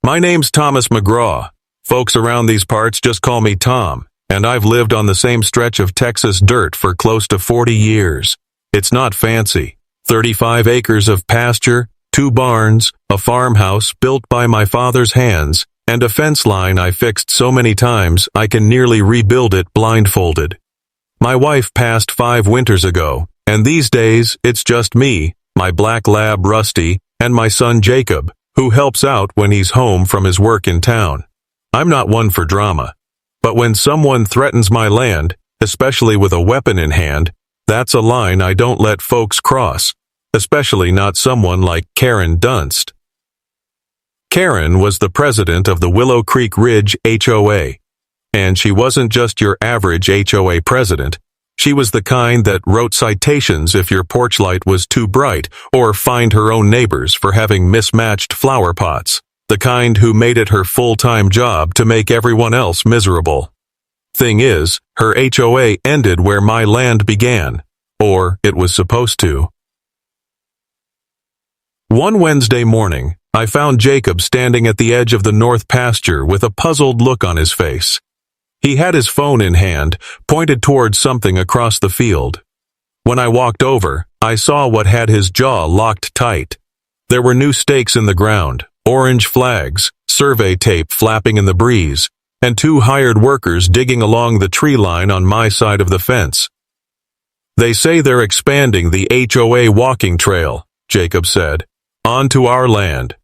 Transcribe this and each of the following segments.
My name's Thomas McGraw. Folks around these parts just call me Tom, and I've lived on the same stretch of Texas dirt for close to 40 years. It's not fancy. 35 acres of pasture, 2 barns, a farmhouse built by my father's hands, and a fence line I fixed so many times I can nearly rebuild it blindfolded. My wife passed 5 winters ago, and these days it's just me, my black lab Rusty, and my son Jacob, who helps out when he's home from his work in town. I'm not one for drama, but when someone threatens my land, especially with a weapon in hand, that's a line I don't let folks cross, especially not someone like Karen Dunst. Karen was the president of the Willow Creek Ridge HOA, and she wasn't just your average HOA president. She was the kind that wrote citations if your porch light was too bright, or fined her own neighbors for having mismatched flower pots, the kind who made it her full-time job to make everyone else miserable. Thing is, her HOA ended where my land began, or it was supposed to. One Wednesday morning, I found Jacob standing at the edge of the north pasture with a puzzled look on his face. He had his phone in hand, pointed towards something across the field. When I walked over, I saw what had his jaw locked tight. There were new stakes in the ground, orange flags, survey tape flapping in the breeze, and 2 hired workers digging along the tree line on my side of the fence. They say they're expanding the HOA walking trail, Jacob said, onto our land.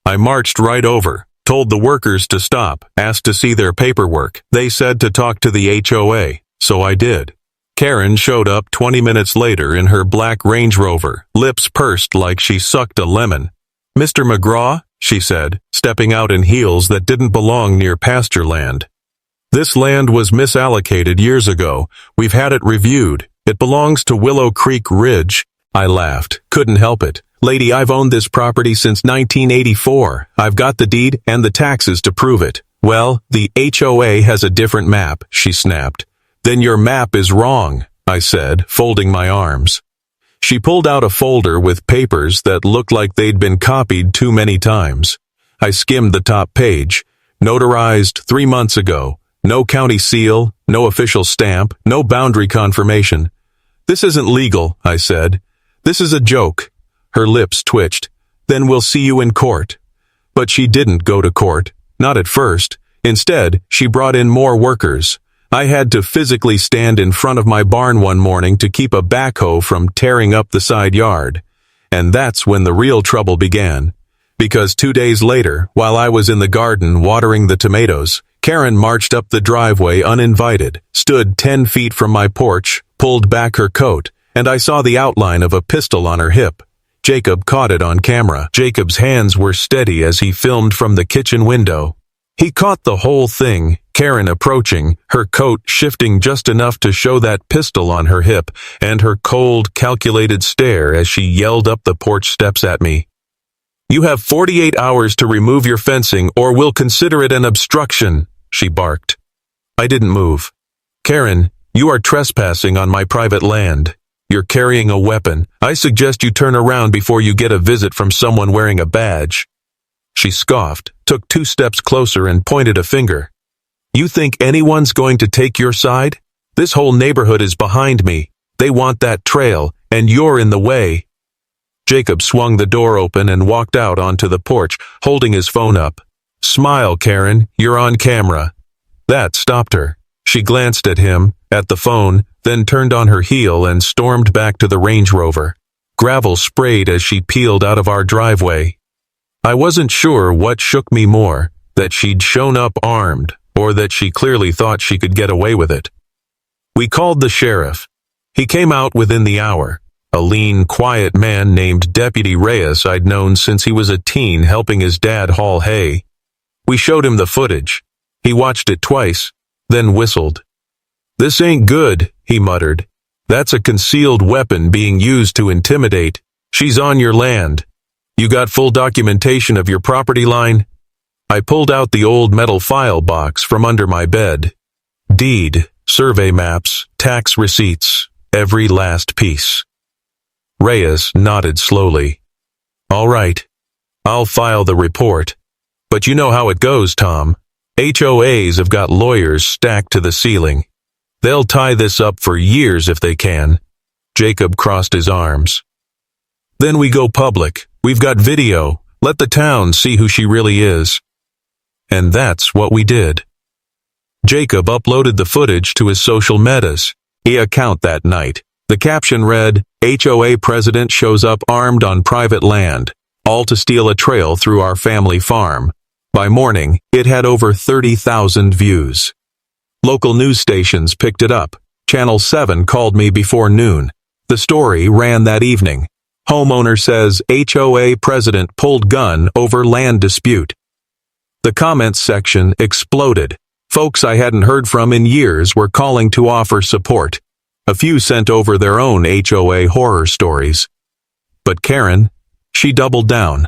I marched right over, told the workers to stop, asked to see their paperwork. They said to talk to the HOA, so I did. Karen showed up 20 minutes later in her black Range Rover, lips pursed like she sucked a lemon. "Mr. McGraw," she said, stepping out in heels that didn't belong near pasture land. "This land was misallocated years ago. We've had it reviewed. It belongs to Willow Creek Ridge." I laughed. Couldn't help it. "Lady, I've owned this property since 1984. I've got the deed and the taxes to prove it." "Well, the HOA has a different map," she snapped. "Then your map is wrong," I said, folding my arms. She pulled out a folder with papers that looked like they'd been copied too many times. I skimmed the top page. Notarized 3 months ago. No county seal, no official stamp, no boundary confirmation. "This isn't legal," I said. "This is a joke." Her lips twitched. "Then we'll see you in court." But she didn't go to court, not at first. Instead, she brought in more workers. I had to physically stand in front of my barn one morning to keep a backhoe from tearing up the side yard. And that's when the real trouble began. Because 2 days later, while I was in the garden watering the tomatoes, Karen marched up the driveway uninvited, stood 10 feet from my porch, pulled back her coat, and I saw the outline of a pistol on her hip. Jacob caught it on camera. Jacob's hands were steady as he filmed from the kitchen window. He caught the whole thing, Karen approaching, her coat shifting just enough to show that pistol on her hip, and her cold, calculated stare as she yelled up the porch steps at me. "You have 48 hours to remove your fencing or we'll consider it an obstruction," she barked. I didn't move. "Karen, you are trespassing on my private land. You're carrying a weapon. I suggest you turn around before you get a visit from someone wearing a badge." She scoffed, took 2 steps closer and pointed a finger. "You think anyone's going to take your side? This whole neighborhood is behind me. They want that trail, and you're in the way." Jacob swung the door open and walked out onto the porch, holding his phone up. "Smile, Karen, you're on camera." That stopped her. She glanced at him, at the phone, then turned on her heel and stormed back to the Range Rover. Gravel sprayed as she peeled out of our driveway. I wasn't sure what shook me more, that she'd shown up armed, or that she clearly thought she could get away with it. We called the sheriff. He came out within the hour, a lean, quiet man named Deputy Reyes I'd known since he was a teen helping his dad haul hay. We showed him the footage. He watched it twice, then whistled. "This ain't good," he muttered. "That's a concealed weapon being used to intimidate. She's on your land. You got full documentation of your property line?" I pulled out the old metal file box from under my bed. Deed, survey maps, tax receipts, every last piece. Reyes nodded slowly. "All right. I'll file the report. But you know how it goes, Tom. HOAs have got lawyers stacked to the ceiling. They'll tie this up for years if they can. Jacob crossed his arms. Then we go public. We've got video. Let the town see who she really is. And that's what we did. Jacob uploaded the footage to his social medias account that night. The caption read, HOA president shows up armed on private land, all to steal a trail through our family farm. By morning, it had over 30,000 views. Local news stations picked it up. Channel 7 called me before noon. The story ran that evening. Homeowner says HOA president pulled gun over land dispute. The comments section exploded. Folks I hadn't heard from in years were calling to offer support. A few sent over their own HOA horror stories. But Karen, she doubled down.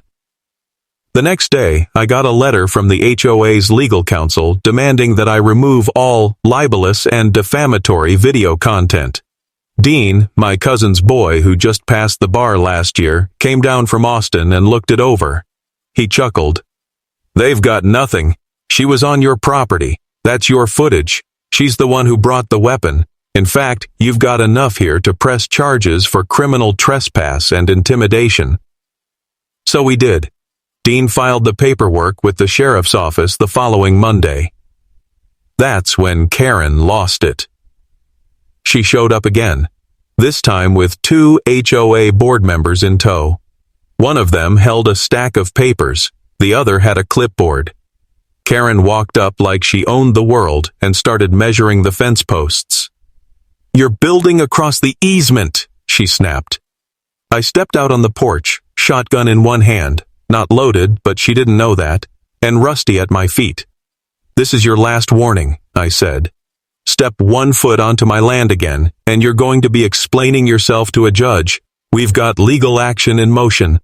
The next day, I got a letter from the HOA's legal counsel demanding that I remove all libelous and defamatory video content. Dean, my cousin's boy who just passed the bar last year, came down from Austin and looked it over. He chuckled. They've got nothing. She was on your property. That's your footage. She's the one who brought the weapon. In fact, you've got enough here to press charges for criminal trespass and intimidation. So we did. Dean filed the paperwork with the sheriff's office the following Monday. That's when Karen lost it. She showed up again, this time with 2 HOA board members in tow. One of them held a stack of papers, the other had a clipboard. Karen walked up like she owned the world and started measuring the fence posts. You're building across the easement, she snapped. I stepped out on the porch, shotgun in one hand, not loaded, but she didn't know that, and Rusty at my feet. This is your last warning, I said. Step 1 foot onto my land again, and you're going to be explaining yourself to a judge. We've got legal action in motion.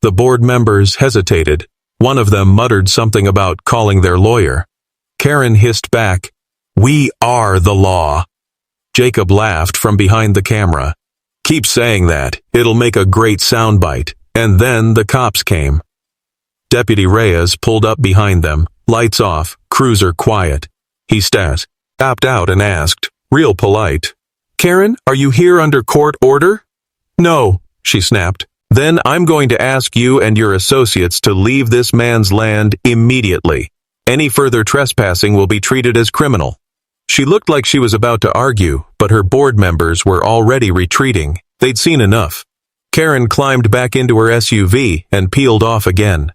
The board members hesitated. One of them muttered something about calling their lawyer. Karen hissed back, We are the law. Jacob laughed from behind the camera. Keep saying that. It'll make a great soundbite. And then the cops came. Deputy Reyes pulled up behind them, lights off, cruiser quiet. He stopped out and asked, real polite, Karen, are you here under court order? No, she snapped. Then I'm going to ask you and your associates to leave this man's land immediately. Any further trespassing will be treated as criminal. She looked like she was about to argue, but her board members were already retreating. They'd seen enough. Karen climbed back into her SUV and peeled off again.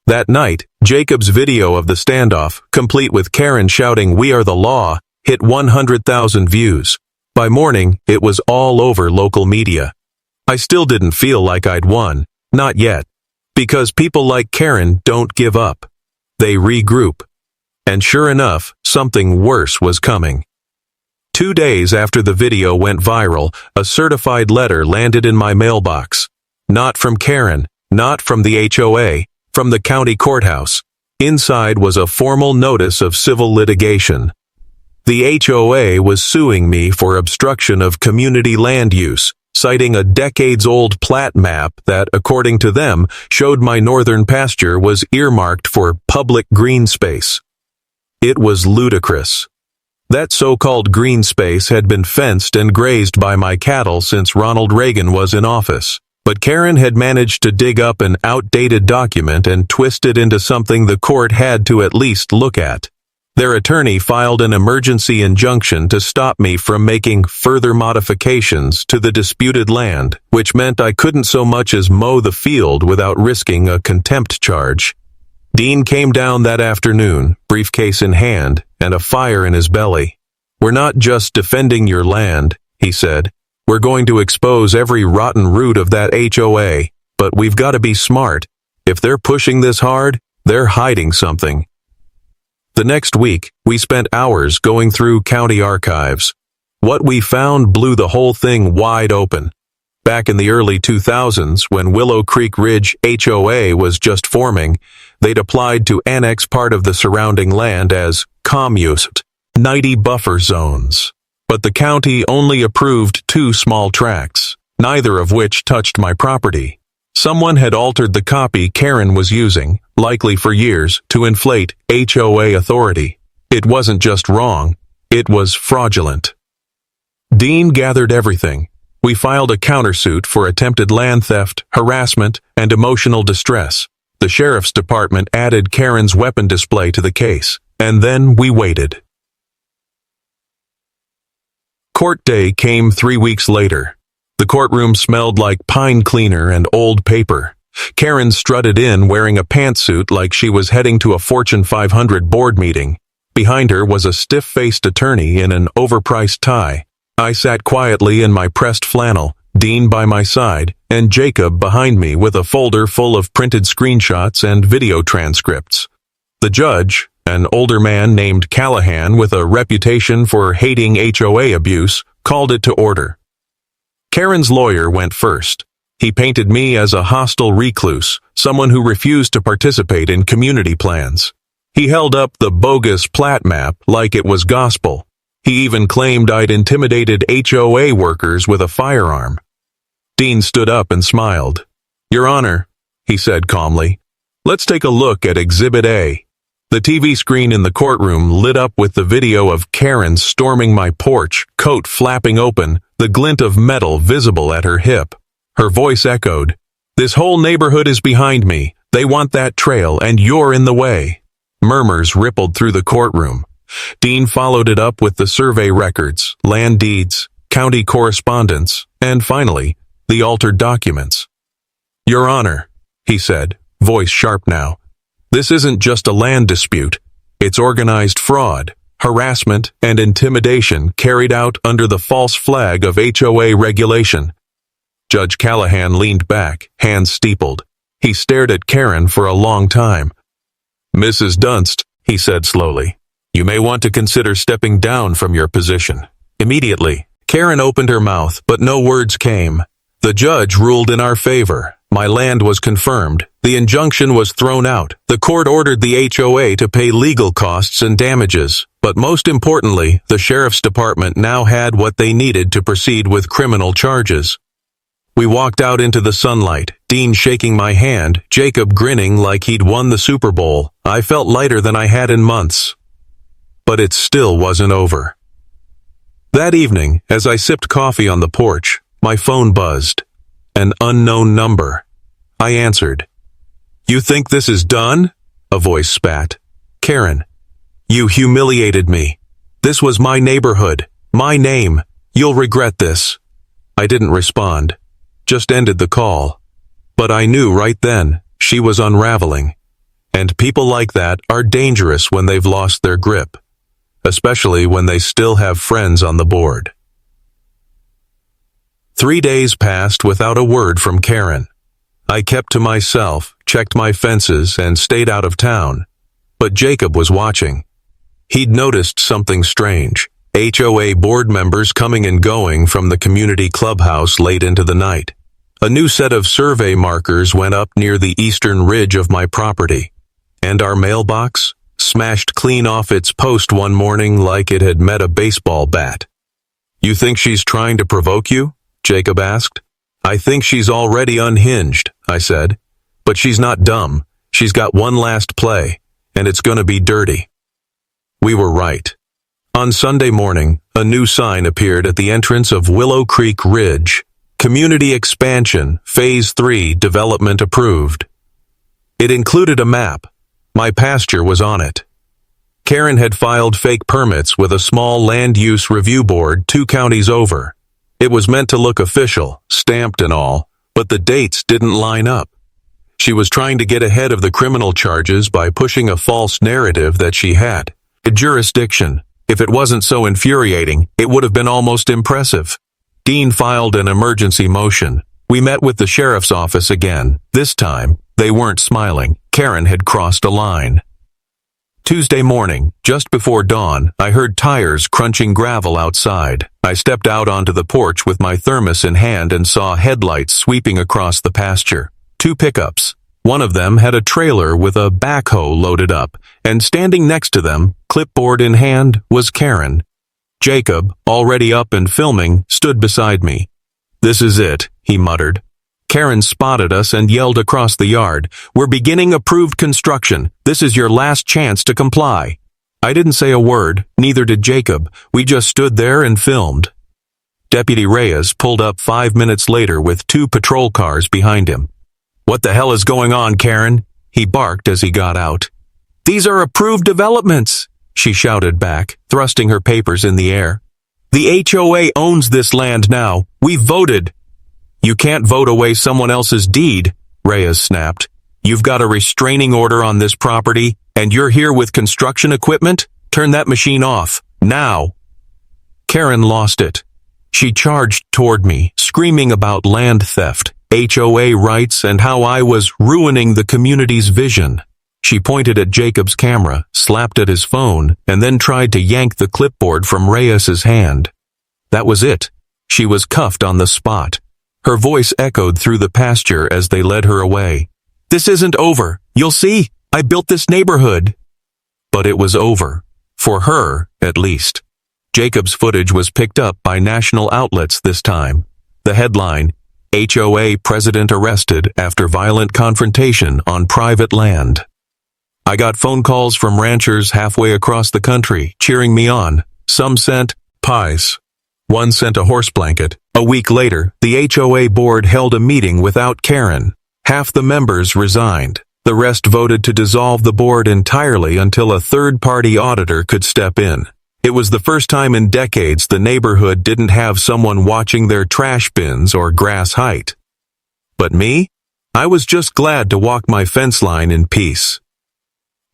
That night, Jacob's video of the standoff, complete with Karen shouting, We are the law, hit 100,000 views. By morning, it was all over local media. I still didn't feel like I'd won. Not yet. Because people like Karen don't give up. They regroup. And sure enough, something worse was coming. 2 days after the video went viral, a certified letter landed in my mailbox. Not from Karen, not from the HOA, from the county courthouse. Inside was a formal notice of civil litigation. The HOA was suing me for obstruction of community land use, citing a decades-old plat map that, according to them, showed my northern pasture was earmarked for public green space. It was ludicrous. That so-called green space had been fenced and grazed by my cattle since Ronald Reagan was in office. But Karen had managed to dig up an outdated document and twist it into something the court had to at least look at. Their attorney filed an emergency injunction to stop me from making further modifications to the disputed land, which meant I couldn't so much as mow the field without risking a contempt charge. Dean came down that afternoon, briefcase in hand, and a fire in his belly. We're not just defending your land, he said. We're going to expose every rotten root of that HOA, but we've got to be smart. If they're pushing this hard, they're hiding something. The next week, we spent hours going through county archives. What we found blew the whole thing wide open. Back in the early 2000s, when Willow Creek Ridge HOA was just forming, they'd applied to annex part of the surrounding land as commused, 90 buffer zones. But the county only approved 2 small tracts, neither of which touched my property. Someone had altered the copy Karen was using, likely for years, to inflate HOA authority. It wasn't just wrong, it was fraudulent. Dean gathered everything. We filed a countersuit for attempted land theft, harassment, and emotional distress. The sheriff's department added Karen's weapon display to the case, and then we waited. Court day came 3 weeks later. The courtroom smelled like pine cleaner and old paper. Karen strutted in wearing a pantsuit like she was heading to a Fortune 500 board meeting. Behind her was a stiff-faced attorney in an overpriced tie. I sat quietly in my pressed flannel, Dean by my side, and Jacob behind me with a folder full of printed screenshots and video transcripts. The judge, an older man named Callahan with a reputation for hating HOA abuse, called it to order. Karen's lawyer went first. He painted me as a hostile recluse, someone who refused to participate in community plans. He held up the bogus plat map like it was gospel. He even claimed I'd intimidated HOA workers with a firearm. Dean stood up and smiled. "Your Honor," he said calmly, "let's take a look at Exhibit A." The TV screen in the courtroom lit up with the video of Karen storming my porch, coat flapping open, the glint of metal visible at her hip. Her voice echoed, "This whole neighborhood is behind me. They want that trail, and you're in the way." Murmurs rippled through the courtroom. Dean followed it up with the survey records, land deeds, county correspondence, and finally, the altered documents. "Your Honor," he said, voice sharp now, "this isn't just a land dispute. It's organized fraud, harassment, and intimidation carried out under the false flag of HOA regulation." Judge Callahan leaned back, hands steepled. He stared at Karen for a long time. "Mrs. Dunst," he said slowly, "you may want to consider stepping down from your position. Immediately." Karen opened her mouth, but no words came. The judge ruled in our favor. My land was confirmed. The injunction was thrown out. The court ordered the HOA to pay legal costs and damages. But most importantly, the sheriff's department now had what they needed to proceed with criminal charges. We walked out into the sunlight, Dean shaking my hand, Jacob grinning like he'd won the Super Bowl. I felt lighter than I had in months. But it still wasn't over. That evening, as I sipped coffee on the porch, my phone buzzed. An unknown number. I answered. "You think this is done?" A voice spat. "Karen, you humiliated me. This was my neighborhood, my name. You'll regret this." I didn't respond, just ended the call. But I knew right then she was unraveling. And people like that are dangerous when they've lost their grip, especially when they still have friends on the board. 3 days passed without a word from Karen. I kept to myself, checked my fences, and stayed out of town. But Jacob was watching. He'd noticed something strange. HOA board members coming and going from the community clubhouse late into the night. A new set of survey markers went up near the eastern ridge of my property. And our mailbox, smashed clean off its post one morning like it had met a baseball bat. "You think she's trying to provoke you?" Jacob asked. "I think she's already unhinged," I said. "But she's not dumb. She's got one last play, and it's gonna be dirty." We were right. On Sunday morning, a new sign appeared at the entrance of Willow Creek Ridge. Community Expansion, Phase 3, Development Approved. It included a map. My pasture was on it. Karen had filed fake permits with a small land use review board 2 counties over. It was meant to look official, stamped and all, but the dates didn't line up. She was trying to get ahead of the criminal charges by pushing a false narrative that she had a jurisdiction. If it wasn't so infuriating, it would have been almost impressive. Dean filed an emergency motion. We met with the sheriff's office again. This time, they weren't smiling. Karen had crossed a line. Tuesday morning, just before dawn, I heard tires crunching gravel outside. I stepped out onto the porch with my thermos in hand and saw headlights sweeping across the pasture. 2 pickups. One of them had a trailer with a backhoe loaded up, and standing next to them, clipboard in hand, was Karen. Jacob, already up and filming, stood beside me. "This is it," he muttered. Karen spotted us and yelled across the yard, "We're beginning approved construction. This is your last chance to comply." I didn't say a word, neither did Jacob. We just stood there and filmed. Deputy Reyes pulled up 5 minutes later with 2 patrol cars behind him. "What the hell is going on, Karen?" he barked as he got out. "These are approved developments," she shouted back, thrusting her papers in the air. "The HOA owns this land now. We've voted." "You can't vote away someone else's deed," Reyes snapped. "You've got a restraining order on this property, and you're here with construction equipment? Turn that machine off, now." Karen lost it. She charged toward me, screaming about land theft, HOA rights, and how I was ruining the community's vision. She pointed at Jacob's camera, slapped at his phone, and then tried to yank the clipboard from Reyes's hand. That was it. She was cuffed on the spot. Her voice echoed through the pasture as they led her away. "This isn't over. You'll see. I built this neighborhood." But it was over. For her, at least. Jacob's footage was picked up by national outlets this time. The headline, "HOA President Arrested After Violent Confrontation on Private Land." I got phone calls from ranchers halfway across the country, cheering me on. Some sent pies. One sent a horse blanket. A week later, the HOA board held a meeting without Karen. Half the members resigned. The rest voted to dissolve the board entirely until a third-party auditor could step in. It was the first time in decades the neighborhood didn't have someone watching their trash bins or grass height. But me? I was just glad to walk my fence line in peace.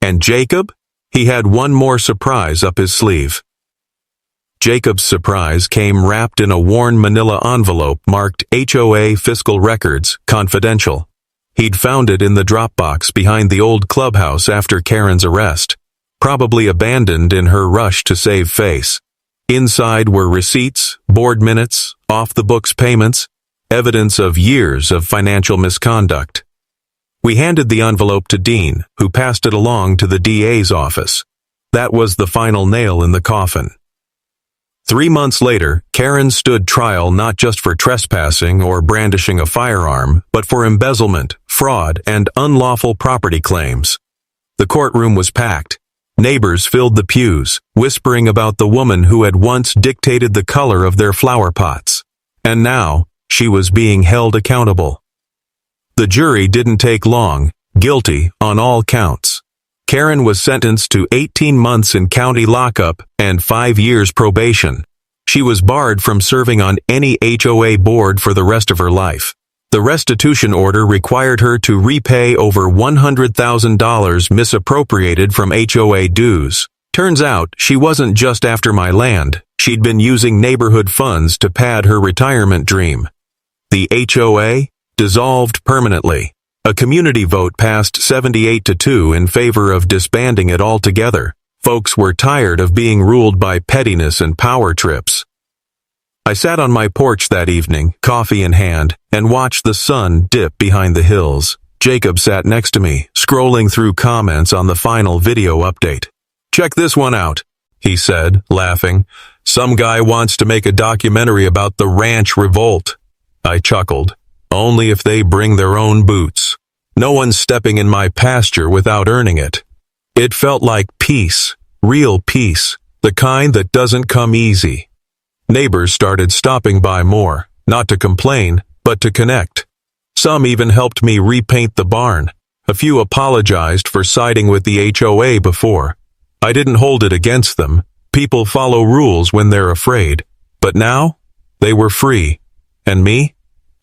And Jacob? He had one more surprise up his sleeve. Jacob's surprise came wrapped in a worn manila envelope marked HOA Fiscal Records, Confidential. He'd found it in the drop box behind the old clubhouse after Karen's arrest, probably abandoned in her rush to save face. Inside were receipts, board minutes, off-the-books payments, evidence of years of financial misconduct. We handed the envelope to Dean, who passed it along to the DA's office. That was the final nail in the coffin. 3 months later, Karen stood trial not just for trespassing or brandishing a firearm, but for embezzlement, fraud, and unlawful property claims. The courtroom was packed. Neighbors filled the pews, whispering about the woman who had once dictated the color of their flower pots. And now, she was being held accountable. The jury didn't take long, guilty on all counts. Karen was sentenced to 18 months in county lockup and 5 years probation. She was barred from serving on any HOA board for the rest of her life. The restitution order required her to repay over $100,000 misappropriated from HOA dues. Turns out, she wasn't just after my land. She'd been using neighborhood funds to pad her retirement dream. The HOA dissolved permanently. A community vote passed 78-2 in favor of disbanding it altogether. Folks were tired of being ruled by pettiness and power trips. I sat on my porch that evening, coffee in hand, and watched the sun dip behind the hills. Jacob sat next to me, scrolling through comments on the final video update. "Check this one out," he said, laughing. "Some guy wants to make a documentary about the ranch revolt." I chuckled. Only if they bring their own boots. No one's stepping in my pasture without earning it. It felt like peace, real peace, the kind that doesn't come easy. Neighbors started stopping by more, not to complain, but to connect. Some even helped me repaint the barn. A few apologized for siding with the HOA before. I didn't hold it against them. People follow rules when they're afraid. But now, they were free. And me?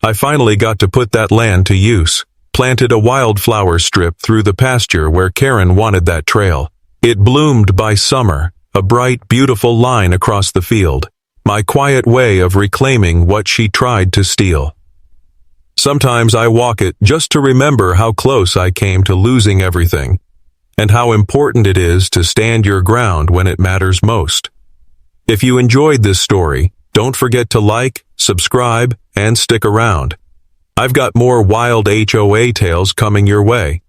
I finally got to put that land to use. Planted a wildflower strip through the pasture where Karen wanted that trail. It bloomed by summer, a bright, beautiful line across the field. My quiet way of reclaiming what she tried to steal. Sometimes I walk it just to remember how close I came to losing everything, and how important it is to stand your ground when it matters most. If you enjoyed this story, don't forget to like, subscribe, and stick around. I've got more wild HOA tales coming your way.